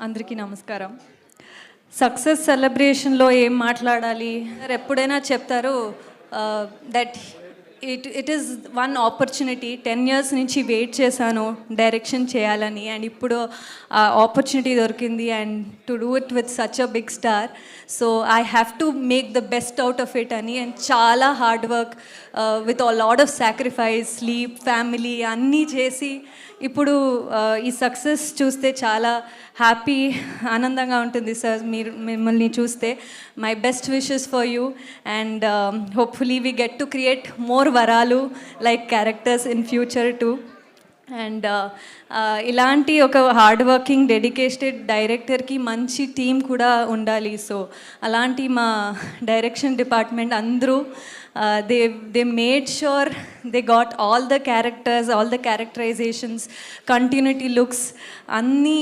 అందరికీ నమస్కారం. సక్సెస్ సెలబ్రేషన్లో ఏం మాట్లాడాలి ఎప్పుడైనా చెప్తారు that it is one opportunity. 10 years నుంచి వెయిట్ చేశాను డైరెక్షన్ చేయాలని, అండ్ ఇప్పుడు ఆపర్చునిటీ దొరికింది and to do it with such a big star. So I have to make the best out of it అని, అండ్ చాలా hard work with a lot of sacrifice, sleep, family అన్నీ చేసి ఇప్పుడు ఈ success చూస్తే చాలా happy, ఆనందంగా ఉంటుంది సార్. మిమ్మల్ని చూస్తే my best wishes for you, and hopefully we get to create more వరాలు like characters in future too. అండ్ ఇలాంటి ఒక హార్డ్ వర్కింగ్ డెడికేటెడ్ డైరెక్టర్కి మంచి టీం కూడా ఉండాలి. సో అలాంటి మా డైరెక్షన్ డిపార్ట్మెంట్ అందరూ they made sure they got all the characters, all the characterizations, continuity looks అన్నీ